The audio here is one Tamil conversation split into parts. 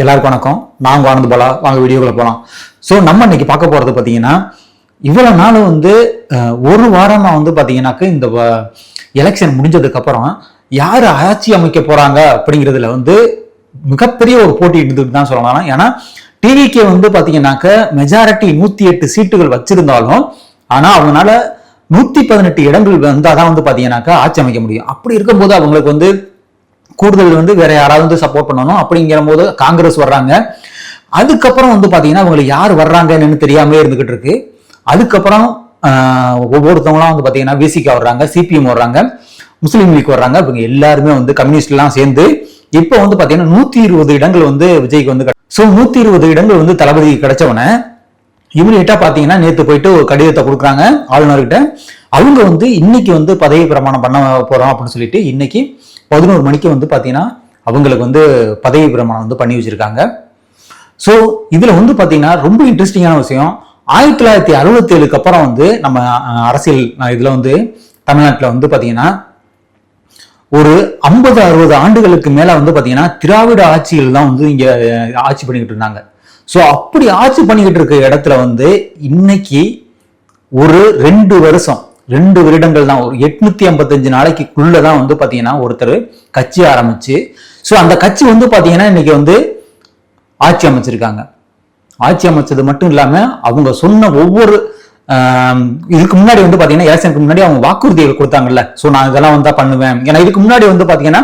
எல்லாருக்கும் வணக்கம். நான் உங்க ஆனந்த் பாலா. வாங்க வீடியோக்குள்ள போகலாம். ஸோ நம்ம இன்னைக்கு பார்க்க போறது பார்த்தீங்கன்னா, இவ்வளவு நாள் ஒரு வாரமா பார்த்தீங்கன்னாக்க இந்த எலெக்ஷன் முடிஞ்சதுக்கு அப்புறம் யாரு ஆட்சி அமைக்க போறாங்க அப்படிங்கிறதுல மிகப்பெரிய ஒரு போட்டி இருந்துட்டு தான் சொல்லலாம். ஏன்னா டிவிக்கே பார்த்தீங்கன்னாக்க மெஜாரிட்டி 108 சீட்டுகள் வச்சிருந்தாலும், ஆனா அவங்களால 118 இடங்கள் வந்தாதான் பார்த்தீங்கன்னாக்கா ஆட்சி அமைக்க முடியும். அப்படி இருக்கும்போது அவங்களுக்கு கூடுதல் வேற யாராவது சப்போர்ட் பண்ணணும். அப்படிங்கிற போது காங்கிரஸ் வர்றாங்க. அதுக்கப்புறம் பாத்தீங்கன்னா அவங்களுக்கு யார் வர்றாங்கன்னு தெரியாமலே இருந்துகிட்டு இருக்கு. அதுக்கப்புறம் ஒவ்வொருத்தவங்களாம் பாத்தீங்கன்னா விசிகா வர்றாங்க, சிபிஎம் வர்றாங்க, முஸ்லீம் லீக் வர்றாங்க. இவங்க எல்லாருமே கம்யூனிஸ்ட் எல்லாம் சேர்ந்து இப்ப பாத்தீங்கன்னா 120 இடங்கள் விஜய்க்கு சோ 120 இடங்கள் தளபதி கிடைச்சவன இமிடியேட்டா பாத்தீங்கன்னா நேத்து போயிட்டு ஒரு கடிதத்தை கொடுக்குறாங்க ஆளுநர்கிட்ட. அவங்க இன்னைக்கு பதவி பிரமாணம் பண்ண போறோம் அப்படின்னு சொல்லிட்டு இன்னைக்கு 11 மணிக்கு பாத்தீங்கன்னா அவங்களுக்கு பதவி பிரமாணம் பண்ணி வச்சிருக்காங்க. சோ இதுல பாத்தீங்கன்னா ரொம்ப இன்ட்ரெஸ்டிங்கான விஷயம், 1967க்கு அப்புறம் நம்ம அரசியல் இதுல தமிழ்நாட்டுல பாத்தீங்கன்னா ஒரு 50-60 ஆண்டுகளுக்கு மேல பாத்தீங்கன்னா திராவிட ஆட்சிகள் தான் இங்க ஆட்சி பண்ணிக்கிட்டு இருந்தாங்க. சோ அப்படி ஆட்சி பண்ணிக்கிட்டு இருக்க இடத்துல இன்னைக்கு ஒரு 2 வருடங்கள் தான், ஒரு 855 நாளைக்குள்ளதான் பாத்தீங்கன்னா ஒருத்தர் கட்சி ஆரம்பிச்சு, சோ அந்த கட்சி பாத்தீங்கன்னா இன்னைக்கு ஆட்சி அமைச்சிருக்காங்க. ஆட்சி அமைச்சது மட்டும் இல்லாம அவங்க சொன்ன ஒவ்வொரு இதுக்கு முன்னாடி பாத்தீங்கன்னா எலெக்ஷனுக்கு முன்னாடி அவங்க வாக்குறுதிகள் கொடுத்தாங்கல்ல, சோ நான் இதெல்லாம் பண்ணுவேன். ஏன்னா இதுக்கு முன்னாடி பாத்தீங்கன்னா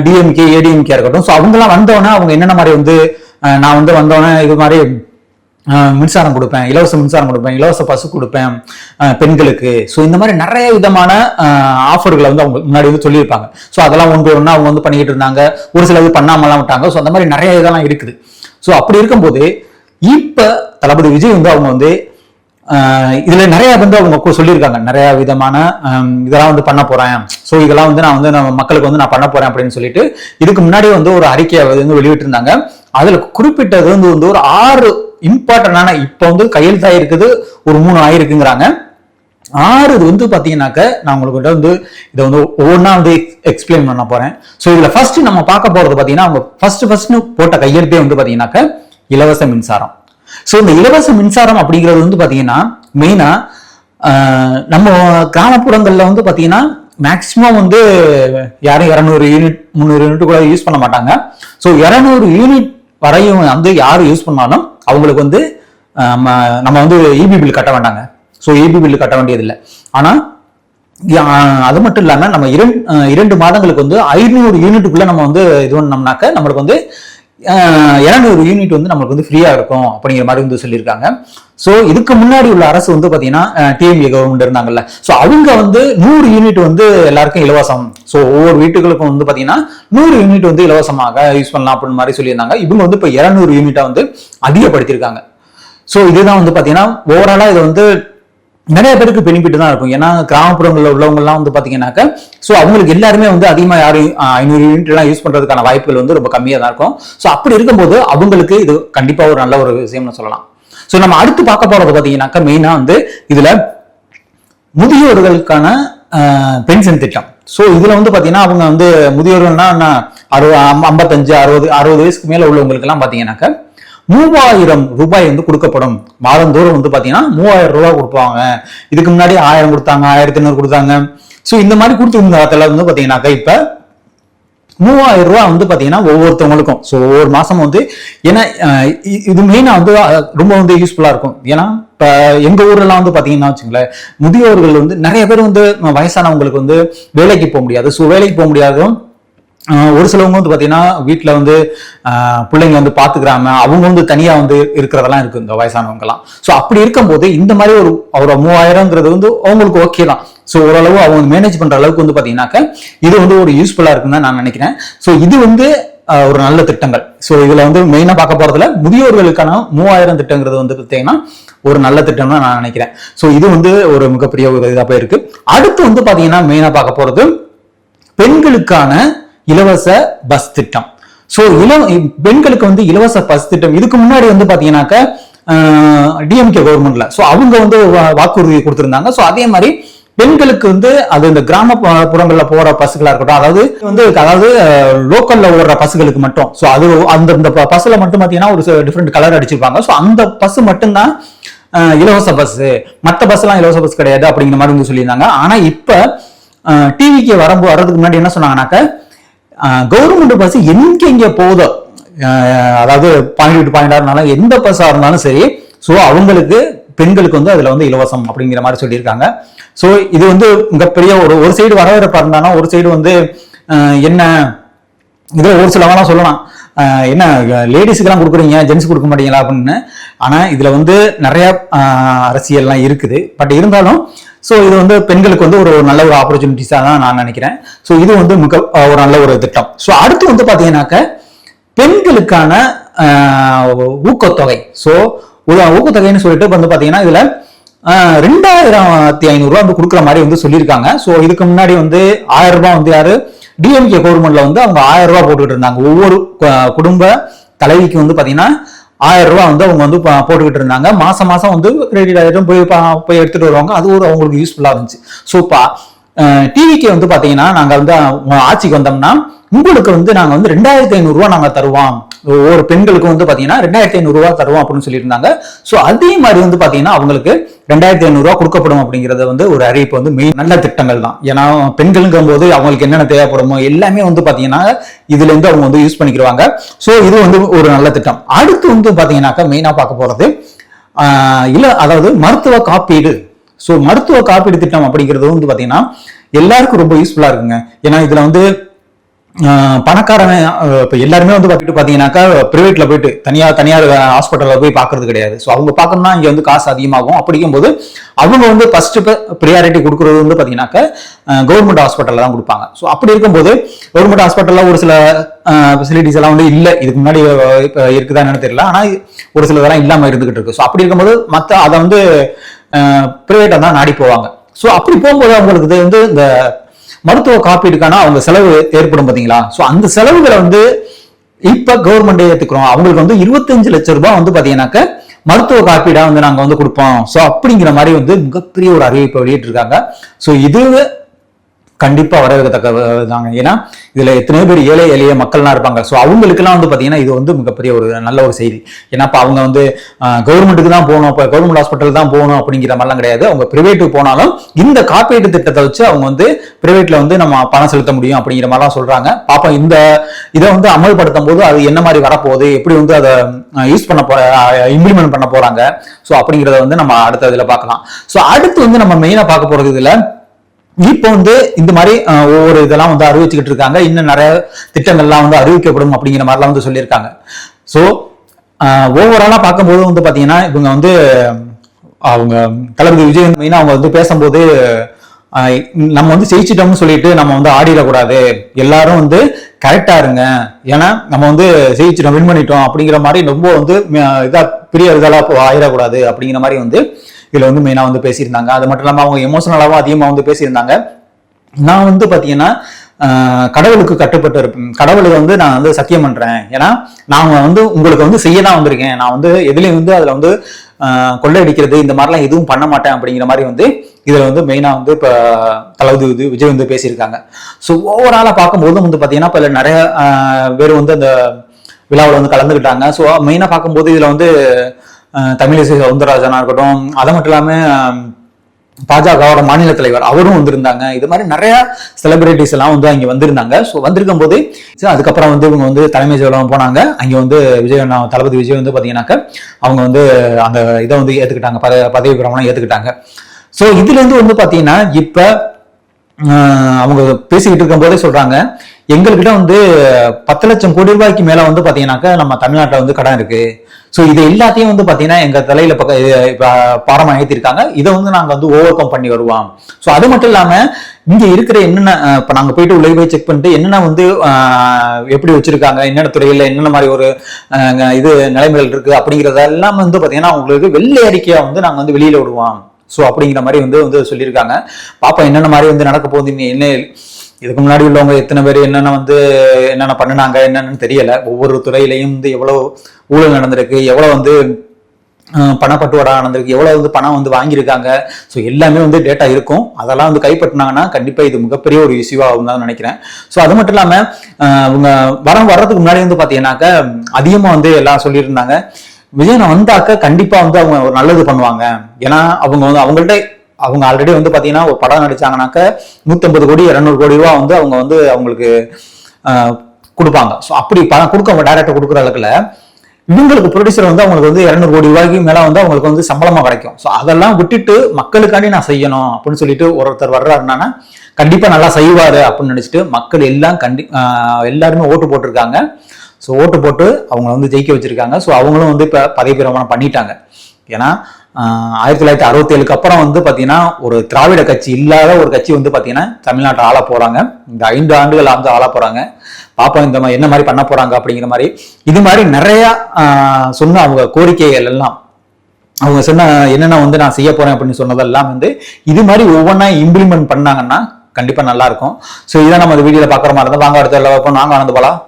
டிஎம்கே ஏடிஎம்கே இருக்கட்டும், சோ அவங்க எல்லாம் வந்தோடனே அவங்க என்னென்ன மாதிரி நான் வந்தோடனே இது மாதிரி மின்சாரம் கொடுப்பேன், இலவச மின்சாரம் கொடுப்பேன், இலவச பசு கொடுப்பேன் பெண்களுக்கு. ஸோ இந்த மாதிரி நிறைய விதமான ஆஃபர்களை அவங்க முன்னாடி சொல்லியிருப்பாங்க. ஸோ அதெல்லாம் ஒன்றா அவங்க பண்ணிக்கிட்டு இருந்தாங்க. ஒரு சில இது பண்ணாமலாம் விட்டாங்க. ஸோ அந்த மாதிரி நிறைய இதெல்லாம் இருக்குது. ஸோ அப்படி இருக்கும்போது இப்ப தளபதி விஜய் அவங்க இதுல நிறைய அவங்க சொல்லியிருக்காங்க, நிறைய விதமான இதெல்லாம் பண்ண போறேன். ஸோ இதெல்லாம் நான் மக்களுக்கு நான் பண்ண போறேன் அப்படின்னு சொல்லிட்டு இதுக்கு முன்னாடி ஒரு அறிக்கையை வெளியிட்டு இருந்தாங்க. அதுல குறிப்பிட்டது ஒரு 6 இம்பார்ட்டன்டான இப்ப கையெழுத்தாயிருக்குது, ஒரு 3 ஆயிருக்குங்கிறாங்க. 6 பாத்தீங்கன்னாக்க நான் உங்களுக்கு இதை ஒவ்வொன்னா எக்ஸ்பிளைன் பண்ண போறேன். சோ இதுல ஃபர்ஸ்ட் நம்ம பார்க்க போறது பாத்தீங்கன்னா அவங்க ஃபர்ஸ்ட் போட்ட கையெழுத்தே பாத்தீங்கன்னாக்க இலவச மின்சாரம். சோ இந்த இலவச மின்சாரம் அப்படிங்கிறது பாத்தீங்கன்னா மெயினா நம்ம கிராமப்புறங்கள்ல பாத்தீங்கன்னா மேக்சிமம் யாரும் 200 யூனிட் 300 யூனிட் கூட யூஸ் பண்ண மாட்டாங்க. சோ 200 யூனிட் வரையும் யாரும் யூஸ் பண்ணாலும் அவங்களுக்கு நம்ம இபி பில் கட்ட வேண்டாங்க. ஸோ இபி பில் கட்ட வேண்டியது இல்லை. ஆனா அது மட்டும் இல்லாம நம்ம 2 மாதங்களுக்கு 500 யூனிட்டுக்குள்ள நம்ம இது பண்ணோம்னாக்க நம்மளுக்கு 200 யூனிட் நம்மளுக்கு ஃப்ரீயா இருக்கும் அப்படிங்கிற மாதிரி சொல்லியிருக்காங்க. சோ இதுக்கு முன்னாடி உள்ள அரசு பாத்தீங்கன்னா டிஎம்ஏ கவர்மெண்ட் இருந்தாங்கல்ல, சோ அவங்க 100 யூனிட் எல்லாருக்கும் இலவசம். சோ ஒவ்வொரு வீட்டுகளுக்கும் பாத்தீங்கன்னா 100 யூனிட் இலவசமாக யூஸ் பண்ணலாம் அப்படின்னு மாதிரி சொல்லியிருந்தாங்க. இவங்க இப்ப 200 யூனிட்டா அதிகப்படுத்திருக்காங்க. சோ இதுதான் பாத்தீங்கன்னா ஓவராலா இது நிறைய பேருக்கு பெனிஃபிட் தான் இருக்கும். ஏன்னா கிராமப்புறங்கள்ல உள்ளவங்க எல்லாம் பாத்தீங்கன்னாக்க சோ அவங்களுக்கு எல்லாருமே அதிகமா யாரும் 500 யூனிட் எல்லாம் யூஸ் பண்றதுக்கான வாய்ப்புகள் ரொம்ப கம்மியா தான் இருக்கும். சோ அப்படி இருக்கும்போது அவங்களுக்கு இது கண்டிப்பா ஒரு நல்ல ஒரு விஷயம்னு சொல்லலாம். சோ நம்ம அடுத்து பார்க்க போறது பாத்தீங்கன்னாக்க மெயினா இதுல முதியோர்களுக்கான பென்ஷன் திட்டம். சோ இதுல பாத்தீங்கன்னா அவங்க முதியோர்கள்னா 55 60 வயசுக்கு மேல உள்ளவங்களுக்கு எல்லாம் பாத்தீங்கன்னாக்க 3000 ரூபாய் கொடுக்கப்படும். மாதந்தோறும் பாத்தீங்கன்னா 3000 ரூபாய் கொடுப்பாங்க. இதுக்கு முன்னாடி 1000 கொடுத்தாங்க, 1500 கொடுத்தாங்க. சோ இந்த மாதிரி கொடுத்துருந்த பாத்தீங்கன்னாக்கா இப்ப 3000 ரூபாய் பாத்தீங்கன்னா ஒவ்வொருத்தவங்களுக்கும். சோ ஒவ்வொரு மாசம் ஏன்னா இது மெயினா ரொம்ப யூஸ்ஃபுல்லா இருக்கும். ஏன்னா இப்ப எங்க ஊர்ல எல்லாம் பாத்தீங்கன்னா வச்சுங்களேன், முதியோர்கள் நிறைய பேர் வயசானவங்களுக்கு வேலைக்கு போக முடியாது. சோ வேலைக்கு போக முடியாதும் ஒரு சிலவங்க பாத்தீங்கன்னா வீட்டுல பிள்ளைங்க பாத்துக்கிறாம அவங்க தனியா இருக்கிறதெல்லாம் இருக்கு இந்த வயசானவங்க எல்லாம். சோ அப்படி இருக்கும்போது இந்த மாதிரி ஒரு 3000ங்கிறது அவங்களுக்கு ஓகே தான். சோ ஓரளவு அவங்க மேனேஜ் பண்ற அளவுக்கு பாத்தீங்கன்னாக்க இது ஒரு யூஸ்ஃபுல்லா இருக்குன்னு தான் நான் நினைக்கிறேன். சோ இது ஒரு நல்ல திட்டங்கள். சோ இதுல மெயினா பார்க்க போறதுல முதியோர்களுக்கான 3000 திட்டங்கிறது பாத்தீங்கன்னா ஒரு நல்ல திட்டம் தான் நான் நினைக்கிறேன். சோ இது ஒரு மிகப்பெரிய ஒரு இதா போயிருக்கு. அடுத்து பாத்தீங்கன்னா மெயினா பார்க்க போறது பெண்களுக்கான இலவச பஸ் திட்டம். சோ பெண்களுக்கு இலவச பஸ் திட்டம் இதுக்கு முன்னாடி பாத்தீங்கன்னாக்க டிஎம்கே கவர்மெண்ட்ல சோ அவங்க வாக்குறுதி கொடுத்திருந்தாங்க. சோ அதே மாதிரி பெண்களுக்கு வந்து அது இந்த கிராமப்புறங்கள்ல போற பஸ்களா இருக்கட்டும், அதாவது லோக்கல்ல ஓடுற பஸ்களுக்கு மட்டும். ஸோ அது அந்த பஸ்ல மட்டும் பாத்தீங்கன்னா ஒரு டிஃப்ரெண்ட் கலர் அடிச்சிருப்பாங்க. ஸோ அந்த பஸ் மட்டும்தான் இலவச பஸ், மற்ற பஸ் எல்லாம் இலவச பஸ் கிடையாது அப்படிங்கிற மாதிரி வந்து சொல்லியிருந்தாங்க. ஆனா இப்ப டிவிக்கு வர்றதுக்கு முன்னாடி என்ன சொன்னாங்கன்னாக்க, கவர்மெண்ட் பஸ் எங்க போகுதோ, அதாவது பாயிண்ட் டு பாயிண்டா இருந்தாலும் எந்த பஸ்ஸா இருந்தாலும் சரி, ஸோ அவங்களுக்கு பெண்களுக்கு வந்து அதுல வந்து இலவசம் அப்படிங்கிற மாதிரி சொல்லியிருக்காங்க. ஸோ இது வந்து மிகப்பெரிய ஒரு சைடு வரவேற்பா இருந்தாலும், ஒரு சைடு வந்து என்ன இதுல ஒரு சிலவெல்லாம் சொல்லலாம், என்ன லேடிஸுக்கு எல்லாம் கொடுக்குறீங்க, ஜென்ஸ் கொடுக்க மாட்டீங்களா அப்படின்னு. ஆனா இதுல வந்து நிறைய அரசியல்லாம் இருக்குது. பட் இருந்தாலும் ஸோ இது வந்து பெண்களுக்கு வந்து ஒரு நல்ல ஒரு ஆப்பர்ச்சுனிட்டிஸா தான் நான் நினைக்கிறேன். ஸோ இது வந்து மிக ஒரு நல்ல ஒரு திட்டம். ஸோ அடுத்து வந்து பாத்தீங்கன்னாக்க பெண்களுக்கான ஊக்கத்தொகை. ஸோ ஊக்கத்தொகைன்னு சொல்லிட்டு வந்து பாத்தீங்கன்னா இதுல 2500 ரூபாய் வந்து கொடுக்குற மாதிரி வந்து சொல்லியிருக்காங்க. ஸோ இதுக்கு முன்னாடி வந்து 1000 ரூபாய் வந்து யாரு டிஎம்கே கவர்மெண்ட்ல வந்து அவங்க 1000 ரூபாய் போட்டுக்கிட்டு இருந்தாங்க. ஒவ்வொரு குடும்ப தலைவிக்கு வந்து பாத்தீங்கன்னா 1000 ரூபாய் வந்து அவங்க வந்து போட்டுக்கிட்டு இருந்தாங்க. மாசம் மாசம் வந்து கிரெடிட் ஆகிட்டும் போய் எடுத்துட்டு வருவாங்க. அது ஒரு அவங்களுக்கு யூஸ்ஃபுல்லா இருந்துச்சு. ஸோ டிவிக்கு வந்து பாத்தீங்கன்னா நாங்க வந்து ஆட்சிக்கு வந்தோம்னா உங்களுக்கு வந்து நாங்க வந்து 2500 ரூபாய் நாங்க தருவோம், ஒவ்வொரு பெண்களுக்கு வந்து பாத்தீங்கன்னா 2500 ரூபாய் தருவோம் அப்படின்னு சொல்லியிருந்தாங்க. ஸோ அதே மாதிரி வந்து பாத்தீங்கன்னா அவங்களுக்கு 2500 ரூபாய் கொடுக்கப்படும் அப்படிங்கறது வந்து ஒரு அறிவிப்பு வந்து மெயின் நல்ல திட்டங்கள் தான். ஏன்னா பெண்களுங்கும் போது அவங்களுக்கு என்னென்ன தேவைப்படுமோ எல்லாமே வந்து பாத்தீங்கன்னா இதுல இருந்து அவங்க வந்து யூஸ் பண்ணிக்கிறாங்க. ஸோ இது வந்து ஒரு நல்ல திட்டம். அடுத்து வந்து பாத்தீங்கன்னாக்கா மெயினா பார்க்க போறது அதாவது மருத்துவ காப்பீடு. ஸோ மருத்துவ காப்பீடு திட்டம் அப்படிங்கிறது வந்து பாத்தீங்கன்னா எல்லாருக்கும் ரொம்ப யூஸ்ஃபுல்லா இருக்குங்க. ஏன்னா இதுல வந்து பணக்காரங்க இப்ப எல்லாருமே வந்து பாத்தீங்கன்னாக்கா பிரைவேட்ல போயிட்டு தனியார் ஹாஸ்பிட்டல்ல போய் பாக்குறது கிடையாது. ஸோ அவங்க பார்க்கணும்னா இங்க வந்து காசு அதிகமாகும். அப்படிங்கும் போது அவங்க வந்து ஃபர்ஸ்ட் ப்ரியாரிட்டி கொடுக்கறது வந்து பாத்தீங்கன்னாக்கா கவர்மெண்ட் ஹாஸ்பிட்டல்ல தான் கொடுப்பாங்க. ஸோ அப்படி இருக்கும்போது கவர்மெண்ட் ஹாஸ்பிட்டல்ல ஒரு சில ஃபெசிலிட்டிஸ் எல்லாம் வந்து இல்ல, இதுக்கு முன்னாடி இருக்குதா என்னன்னு தெரியல, ஆனா ஒரு சில இதெல்லாம் இல்லாம இருந்துகிட்டு இருக்கு. ஸோ அப்படி இருக்கும்போது அதை வந்து பிரைவேட்டா தான் நாடி போவாங்க. ஸோ அப்படி போகும்போது அவங்களுக்கு வந்து இந்த மருத்துவ காப்பீடுக்கான அவங்க செலவு ஏற்படும் பாத்தீங்களா. சோ அந்த செலவுகளை வந்து இப்ப கவர்மெண்ட் ஏத்துக்கிறோம். அவங்களுக்கு வந்து 25 லட்சம் ரூபாய் வந்து பாத்தீங்கன்னாக்க மருத்துவ காப்பீடா வந்து நாங்க வந்து கொடுப்போம். சோ அப்படிங்கிற மாதிரி வந்து மிகப்பெரிய ஒரு அறிவிப்பை வெளியிட்டு இருக்காங்க. சோ இது கண்டிப்பா வரவேற்கத்தக்கதாங்க. ஏன்னா இதுல எத்தனையோ பேர் ஏழை எளிய மக்கள்லாம் இருப்பாங்க. ஸோ அவங்களுக்குலாம் வந்து பாத்தீங்கன்னா இது வந்து மிகப்பெரிய ஒரு நல்ல ஒரு செய்தி. ஏன்னா அவங்க வந்து கவர்மெண்ட்டுக்கு தான் போகணும், இப்போ கவர்மெண்ட் ஹாஸ்பிட்டல் தான் போகணும் அப்படிங்கிற மாதிரிலாம் கிடையாது. அவங்க பிரைவேட்டுக்கு போனாலும் இந்த காப்பீட்டு திட்டத்தை வச்சு அவங்க வந்து பிரைவேட்ல வந்து நம்ம பணம் செலுத்த முடியும் அப்படிங்கிற மாதிரிலாம் சொல்றாங்க. பாப்போம் இந்த இதை வந்து அமல்படுத்தும் போது அது என்ன மாதிரி வரப்போகுது, எப்படி வந்து அதை யூஸ் பண்ண இம்ப்ளிமெண்ட் பண்ண போறாங்க. ஸோ அப்படிங்கிறத வந்து நம்ம அடுத்த இதுல பார்க்கலாம். ஸோ அடுத்து வந்து நம்ம மெயினா பார்க்க போறது இதுல இப்போ வந்து இந்த மாதிரி ஒவ்வொரு இதெல்லாம் வந்து அறிவிச்சுக்கிட்டு இருக்காங்க. இன்னும் நிறைய திட்டங்கள்லாம் வந்து அறிவிக்கப்படும் அப்படிங்கிற மாதிரிலாம் வந்து சொல்லியிருக்காங்க. ஸோ ஓவராலா பார்க்கும்போது வந்து பாத்தீங்கன்னா இவங்க வந்து அவங்க தளபதி விஜய் மெயினா அவங்க வந்து பேசும்போது நம்ம வந்து ஜெயிச்சிட்டோம்னு சொல்லிட்டு நம்ம வந்து ஆடிடக்கூடாது, எல்லாரும் வந்து கரெக்டா இருங்க, ஏன்னா நம்ம வந்து ஜெயிச்சிட்டோம், வின் பண்ணிட்டோம் அப்படிங்கிற மாதிரி ரொம்ப வந்து இதா பெரிய இதெல்லாம் ஆயிடக்கூடாது அப்படிங்கிற மாதிரி வந்து இதுல வந்து மெயினா வந்து பேசியிருந்தாங்க. அது மட்டும் இல்லாம அவங்க எமோஷனலாவும் அதிகமா வந்து பேசியிருந்தாங்க. நான் வந்து பாத்தீங்கன்னா கடவுளுக்கு கட்டுப்பட்டு இருப்பேன், கடவுளுக்கு வந்து நான் வந்து சத்தியம் பண்றேன், ஏன்னா நான் வந்து உங்களுக்கு வந்து செய்யதான் வந்திருக்கேன், நான் வந்து எதுலையும் வந்து அதுல வந்து கொள்ளையடிக்கிறது இந்த மாதிரிலாம் எதுவும் பண்ண மாட்டேன் அப்படிங்கிற மாதிரி வந்து இதுல வந்து மெயினா வந்து இப்ப தளபதி விஜய் வந்து பேசியிருக்காங்க. ஸோ ஓவராலா பார்க்கும்போது வந்து பாத்தீங்கன்னா இப்ப நிறைய பேர் வந்து அந்த விழாவில் வந்து கலந்துக்கிட்டாங்க. ஸோ மெயினா பார்க்கும்போது இதுல வந்து தமிழிசை சவுந்தரராஜனா இருக்கட்டும், அது மட்டும் இல்லாம பாஜகவோட மாநில தலைவர் அவரும் வந்திருந்தாங்க. இது மாதிரி நிறைய செலிபிரிட்டிஸ் எல்லாம் வந்து அங்க வந்திருந்தாங்க. ஸோ வந்திருக்கும் போது அதுக்கப்புறம் வந்து இவங்க வந்து தலைமை செயலகம் போனாங்க. அங்க வந்து தளபதி விஜய் வந்து பாத்தீங்கன்னாக்க அவங்க வந்து அந்த இதை வந்து ஏத்துக்கிட்டாங்க, பதவி பிரமாணம் ஏத்துக்கிட்டாங்க. ஸோ இதுல இருந்து வந்து பாத்தீங்கன்னா இப்ப அவங்க பேசிக்கிட்டு இருக்கும் போதே சொல்றாங்க, எங்ககிட்ட வந்து 10 லட்சம் கோடி ரூபாய்க்கு மேல வந்து பாத்தீங்கன்னாக்கா நம்ம தமிழ்நாட்டில் வந்து கடன் இருக்கு. ஸோ இது எல்லாத்தையும் வந்து பாத்தீங்கன்னா எங்க தலையில பாரமா ஏற்றிருக்காங்க. இதை வந்து நாங்க வந்து ஓவர் கம் பண்ணி வருவோம். ஸோ அது மட்டும் இல்லாம இங்க இருக்கிற என்னென்ன இப்ப நாங்க போயிட்டு உள்ள போய் செக் பண்ணிட்டு என்னென்ன வந்து எப்படி வச்சிருக்காங்க, என்னென்ன துறையில என்னென்ன மாதிரி ஒரு இது நிலைமைகள் இருக்கு அப்படிங்கறதெல்லாம் வந்து பாத்தீங்கன்னா உங்களுக்கு வெள்ளை அறிக்கையா வந்து நாங்க வந்து வெளியில விடுவோம். ஸோ அப்படிங்கிற மாதிரி வந்து சொல்லியிருக்காங்க. பாப்பா என்னென்ன மாதிரி வந்து நடக்க போகுது, என்ன இதுக்கு முன்னாடி உள்ளவங்க எத்தனை பேர் என்னென்ன பண்ணினாங்க என்னன்னு தெரியல. ஒவ்வொரு துறையிலையும் வந்து எவ்வளவு ஊழல் நடந்திருக்கு, எவ்வளவு வந்து பணப்பட்டுவாடா நடந்திருக்கு, எவ்வளவு வந்து பணம் வந்து வாங்கியிருக்காங்க. ஸோ எல்லாமே வந்து டேட்டா இருக்கும். அதெல்லாம் வந்து கைப்பற்றினாங்கன்னா கண்டிப்பா இது மிகப்பெரிய ஒரு இஷ்யூவா ஆகும் தான் நினைக்கிறேன். ஸோ அது மட்டும் இல்லாம அவங்க வர்றதுக்கு முன்னாடி வந்து பாத்தீங்கன்னாக்க அதிகமா வந்து எல்லாம் சொல்லியிருந்தாங்க, விஜய் நான் வந்தாக்க கண்டிப்பா வந்து அவங்க ஒரு நல்லது பண்ணுவாங்க. ஏன்னா அவங்க வந்து அவங்க ஆல்ரெடி வந்து பாத்தீங்கன்னா ஒரு படம் நடிச்சாங்கன்னாக்க 150 கோடி 200 கோடி ரூபா வந்து அவங்க வந்து அவங்களுக்கு கொடுப்பாங்க. ஸோ அப்படி பணம் கொடுக்க டைரக்டர் கொடுக்குற அளவுக்குல இவங்களுக்கு ப்ரொடியூசர் வந்து அவங்களுக்கு வந்து 200 கோடி ரூபாய்க்கு மேல வந்து அவங்களுக்கு வந்து சம்பளமா கிடைக்கும். ஸோ அதெல்லாம் விட்டுட்டு மக்களுக்காண்டி நான் செய்யணும் அப்படின்னு சொல்லிட்டு ஒருத்தர் வர்றாருன்னா கண்டிப்பா நல்லா செய்வாரு அப்படின்னு நினைச்சிட்டு மக்கள் எல்லாம் எல்லாருமே ஓட்டு போட்டிருக்காங்க. ஸோ ஓட்டு போட்டு அவங்க வந்து ஜெயிக்க வச்சிருக்காங்க. ஸோ அவங்களும் வந்து இப்ப பதவி பிரமாணம் பண்ணிட்டாங்க. ஏன்னா 1967 அப்புறம் வந்து பாத்தீங்கன்னா ஒரு திராவிட கட்சி இல்லாத ஒரு கட்சி வந்து பாத்தீங்கன்னா தமிழ்நாட்டை ஆள போறாங்க. இந்த 5 ஆண்டுகள் வந்து ஆள போறாங்க. பாப்போம் இந்த என்ன மாதிரி பண்ண போறாங்க அப்படிங்கிற மாதிரி. இது மாதிரி நிறைய சொன்ன அவங்க கோரிக்கைகள் எல்லாம் அவங்க சொன்ன என்னென்ன வந்து நான் செய்ய போறேன் அப்படின்னு சொன்னதெல்லாம் வந்து இது மாதிரி ஒவ்வொன்றா இம்ப்ளிமெண்ட் பண்ணாங்கன்னா கண்டிப்பா நல்லா இருக்கும். ஸோ இதை நம்ம இந்த வீடியோல பாக்குற மாதிரி இருந்தா வாங்க அடுத்த நாங்க ஆனந்து போலாம்.